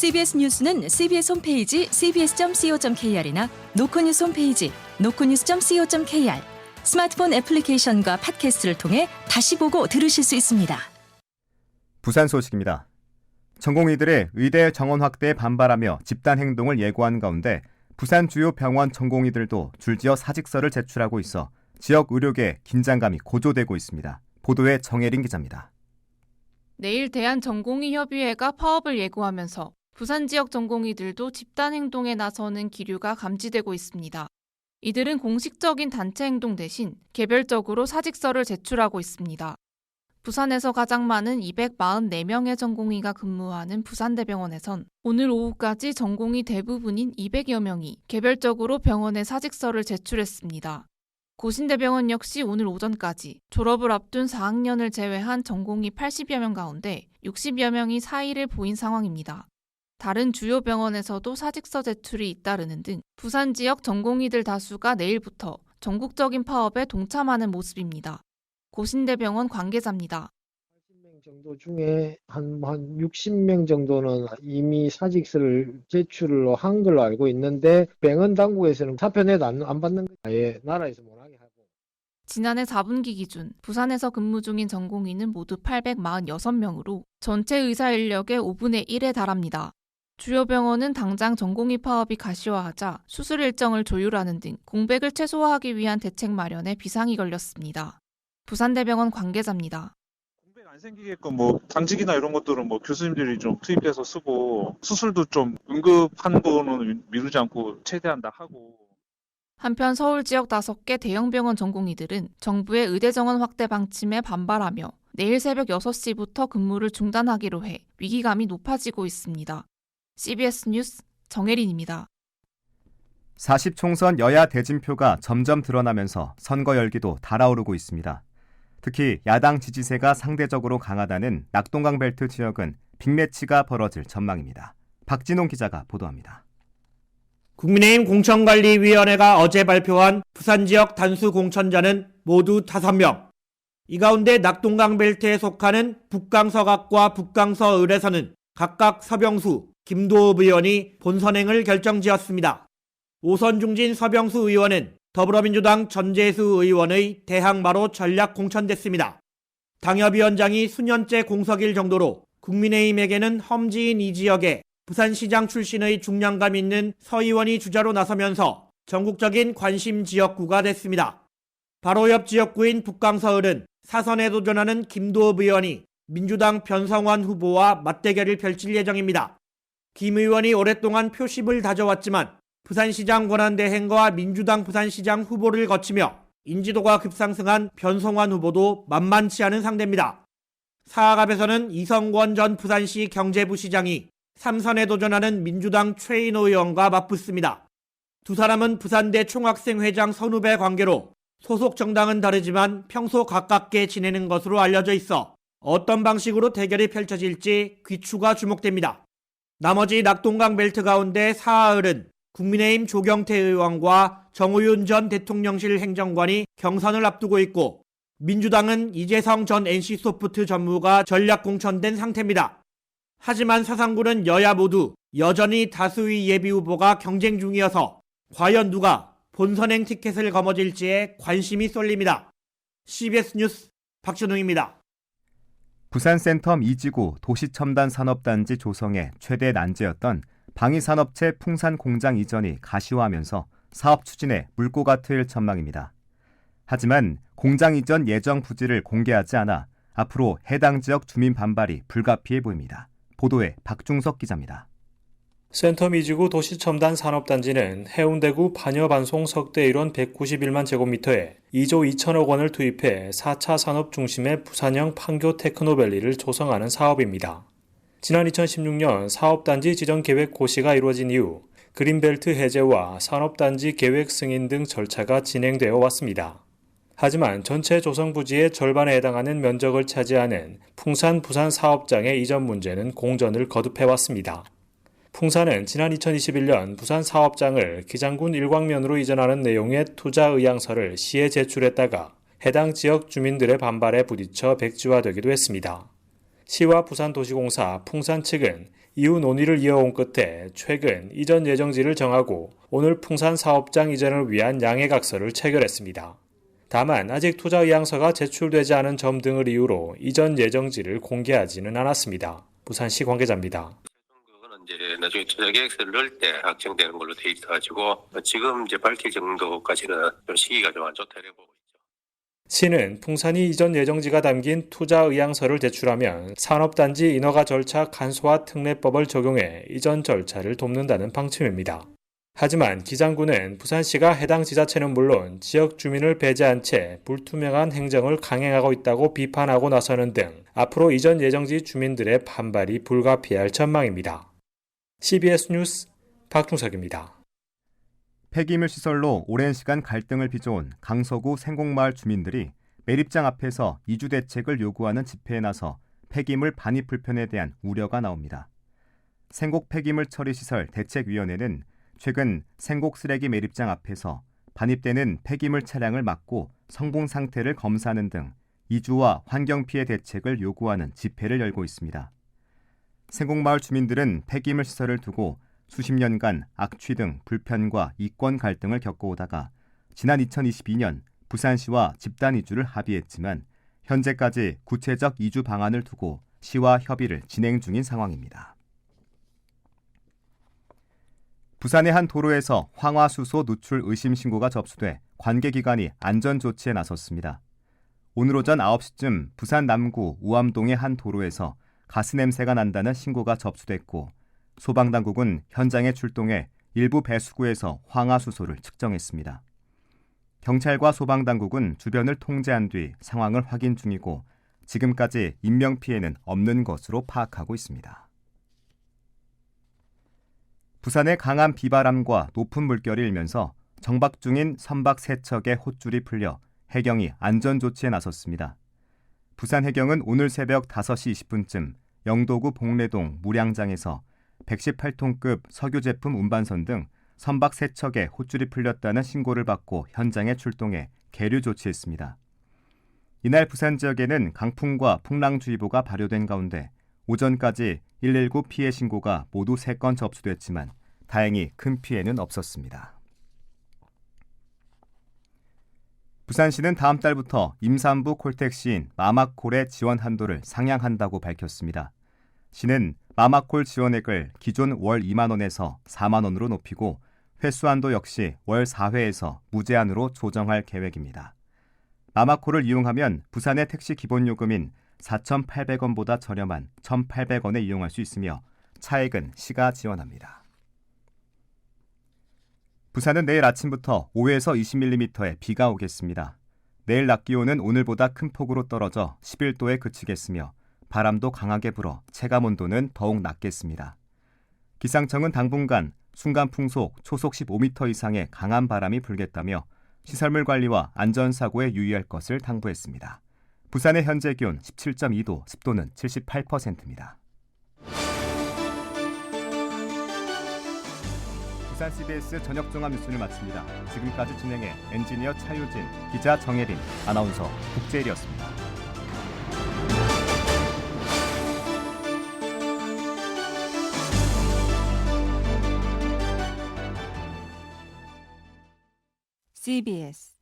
CBS 뉴스는 CBS 홈페이지 cbs.co.kr이나 노컷뉴스 홈페이지 노컷뉴스.co.kr, 스마트폰 애플리케이션과 팟캐스트를 통해 다시 보고 들으실 수 있습니다. 부산 소식입니다. 전공의들의 의대 정원 확대에 반발하며 집단 행동을 예고한 가운데 부산 주요 병원 전공의들도 줄지어 사직서를 제출하고 있어 지역 의료계 긴장감이 고조되고 있습니다. 보도에 정혜린 기자입니다. 내일 대한전공의협의회가 파업을 예고하면서 부산 지역 전공의들도 집단 행동에 나서는 기류가 감지되고 있습니다. 이들은 공식적인 단체 행동 대신 개별적으로 사직서를 제출하고 있습니다. 부산에서 가장 많은 244명의 전공의가 근무하는 부산대병원에선 오늘 오후까지 전공의 대부분인 200여 명이 개별적으로 병원에 사직서를 제출했습니다. 고신대병원 역시 오늘 오전까지 졸업을 앞둔 4학년을 제외한 전공의 80여 명 가운데 60여 명이 사의를 보인 상황입니다. 다른 주요 병원에서도 사직서 제출이 잇따르는 등 부산 지역 전공의들 다수가 내일부터 전국적인 파업에 동참하는 모습입니다. 고신대병원 관계자입니다. 80명 정도 중에 한 60명 정도는 이미 사직서를 제출을 한 걸로 알고 있는데 병원 당국에서는 사표 내도 안 받는 거예요. 아예 나라에서 못하게 하고. 지난해 4분기 기준 부산에서 근무 중인 전공의는 모두 846명으로 전체 의사 인력의 5분의 1에 달합니다. 주요 병원은 당장 전공의 파업이 가시화하자 수술 일정을 조율하는 등 공백을 최소화하기 위한 대책 마련에 비상이 걸렸습니다. 부산대병원 관계자입니다. 공백 안 생기게끔 당직이나 이런 것들은 교수님들이 좀 투입해서 쓰고 수술도 좀 응급한 거는 미루지 않고 최대한 다 하고. 한편 서울 지역 5개 대형 병원 전공의들은 정부의 의대 정원 확대 방침에 반발하며 내일 새벽 6시부터 근무를 중단하기로 해 위기감이 높아지고 있습니다. CBS 뉴스 정혜린입니다. 40총선 여야 대진표가 점점 드러나면서 선거 열기도 달아오르고 있습니다. 특히 야당 지지세가 상대적으로 강하다는 낙동강 벨트 지역은 빅매치가 벌어질 전망입니다. 박진홍 기자가 보도합니다. 국민의힘 공천관리위원회가 어제 발표한 부산 지역 단수 공천자는 모두 5명. 이 가운데 낙동강 벨트에 속하는 북강서각과 북강서을에서는 각각 서병수, 김도읍 의원이 본선행을 결정지었습니다. 오선 중진 서병수 의원은 더불어민주당 전재수 의원의 대항마로 전략 공천됐습니다. 당협위원장이 수년째 공석일 정도로 국민의힘에게는 험지인 이 지역에 부산시장 출신의 중량감 있는 서 의원이 주자로 나서면서 전국적인 관심 지역구가 됐습니다. 바로 옆 지역구인 북강서을은 사선에 도전하는 김도읍 의원이 민주당 변성환 후보와 맞대결을 펼칠 예정입니다. 김 의원이 오랫동안 표심을 다져왔지만 부산시장 권한대행과 민주당 부산시장 후보를 거치며 인지도가 급상승한 변성환 후보도 만만치 않은 상대입니다. 사학갑에서는 이성권 전 부산시 경제부시장이 3선에 도전하는 민주당 최인호 의원과 맞붙습니다. 두 사람은 부산대 총학생회장 선후배 관계로 소속 정당은 다르지만 평소 가깝게 지내는 것으로 알려져 있어 어떤 방식으로 대결이 펼쳐질지 귀추가 주목됩니다. 나머지 낙동강 벨트 가운데 사하을은 국민의힘 조경태 의원과 정우윤 전 대통령실 행정관이 경선을 앞두고 있고 민주당은 이재성 전 NC소프트 전무가 전략 공천된 상태입니다. 하지만 사상구는 여야 모두 여전히 다수의 예비후보가 경쟁 중이어서 과연 누가 본선행 티켓을 거머쥘지에 관심이 쏠립니다. CBS 뉴스 박준웅입니다. 부산 센텀 2지구 도시첨단산업단지 조성의 최대 난제였던 방위산업체 풍산공장 이전이 가시화하면서 사업 추진에 물꼬가 트일 전망입니다. 하지만 공장 이전 예정 부지를 공개하지 않아 앞으로 해당 지역 주민 반발이 불가피해 보입니다. 보도에 박중석 기자입니다. 센텀 2지구 도시첨단 산업단지는 해운대구 반여반송 석대 일원 191만 제곱미터에 2조 2천억 원을 투입해 4차 산업 중심의 부산형 판교 테크노밸리를 조성하는 사업입니다. 지난 2016년 사업단지 지정 계획 고시가 이루어진 이후 그린벨트 해제와 산업단지 계획 승인 등 절차가 진행되어 왔습니다. 하지만 전체 조성 부지의 절반에 해당하는 면적을 차지하는 풍산 부산 사업장의 이전 문제는 공전을 거듭해왔습니다. 풍산은 지난 2021년 부산 사업장을 기장군 일광면으로 이전하는 내용의 투자 의향서를 시에 제출했다가 해당 지역 주민들의 반발에 부딪혀 백지화되기도 했습니다. 시와 부산도시공사 풍산 측은 이후 논의를 이어온 끝에 최근 이전 예정지를 정하고 오늘 풍산 사업장 이전을 위한 양해각서를 체결했습니다. 다만 아직 투자 의향서가 제출되지 않은 점 등을 이유로 이전 예정지를 공개하지는 않았습니다. 부산시 관계자입니다. 그거는 이제 나중에 투자 계획서를 넣을 때 확정되는 걸로 돼 있어가지고 지금 이제 밝힐 정도까지는 좀 시기가 좀 안 좋다 이렇게 보고 있죠. 시는 풍산이 이전 예정지가 담긴 투자 의향서를 제출하면 산업단지 인허가 절차 간소화 특례법을 적용해 이전 절차를 돕는다는 방침입니다. 하지만 기장군은 부산시가 해당 지자체는 물론 지역 주민을 배제한 채 불투명한 행정을 강행하고 있다고 비판하고 나서는 등 앞으로 이전 예정지 주민들의 반발이 불가피할 전망입니다. CBS 뉴스 박중석입니다. 폐기물 시설로 오랜 시간 갈등을 빚어온 강서구 생곡마을 주민들이 매립장 앞에서 이주 대책을 요구하는 집회에 나서 폐기물 반입 불편에 대한 우려가 나옵니다. 생곡 폐기물 처리 시설 대책위원회는 최근 생곡 쓰레기 매립장 앞에서 반입되는 폐기물 차량을 막고 성분 상태를 검사하는 등 이주와 환경 피해 대책을 요구하는 집회를 열고 있습니다. 생곡마을 주민들은 폐기물 시설을 두고 수십 년간 악취 등 불편과 이권 갈등을 겪어오다가 지난 2022년 부산시와 집단 이주를 합의했지만 현재까지 구체적 이주 방안을 두고 시와 협의를 진행 중인 상황입니다. 부산의 한 도로에서 황화수소 누출 의심 신고가 접수돼 관계기관이 안전조치에 나섰습니다. 오늘 오전 9시쯤 부산 남구 우암동의 한 도로에서 가스 냄새가 난다는 신고가 접수됐고 소방당국은 현장에 출동해 일부 배수구에서 황화수소를 측정했습니다. 경찰과 소방당국은 주변을 통제한 뒤 상황을 확인 중이고 지금까지 인명피해는 없는 것으로 파악하고 있습니다. 부산의 강한 비바람과 높은 물결이 일면서 정박 중인 선박 3척의 홑줄이 풀려 해경이 안전조치에 나섰습니다. 부산 해경은 오늘 새벽 5시 20분쯤 영도구 봉래동 무량장에서 118톤급 석유 제품 운반선 등 선박 3척의 홑줄이 풀렸다는 신고를 받고 현장에 출동해 계류 조치했습니다. 이날 부산 지역에는 강풍과 풍랑주의보가 발효된 가운데 오전까지 119 피해 신고가 모두 3건 접수됐지만 다행히 큰 피해는 없었습니다. 부산시는 다음 달부터 임산부 콜택시인 마마콜의 지원 한도를 상향한다고 밝혔습니다. 시는 마마콜 지원액을 기존 월 2만 원에서 4만 원으로 높이고 횟수 한도 역시 월 4회에서 무제한으로 조정할 계획입니다. 마마콜을 이용하면 부산의 택시 기본요금인 4,800원보다 저렴한 1,800원에 이용할 수 있으며 차액은 시가 지원합니다. 부산은 내일 아침부터 5에서 20mm의 비가 오겠습니다. 내일 낮 기온은 오늘보다 큰 폭으로 떨어져 11도에 그치겠으며 바람도 강하게 불어 체감온도는 더욱 낮겠습니다. 기상청은 당분간 순간풍속 초속 15m 이상의 강한 바람이 불겠다며 시설물 관리와 안전사고에 유의할 것을 당부했습니다. 부산의 현재 기온 17.2도, 습도는 78%입니다. 부산 CBS 저녁 종합 뉴스를 마칩니다. 지금까지 진행해 엔지니어 차유진, 기자 정혜린, 아나운서 국재일이었습니다. CBS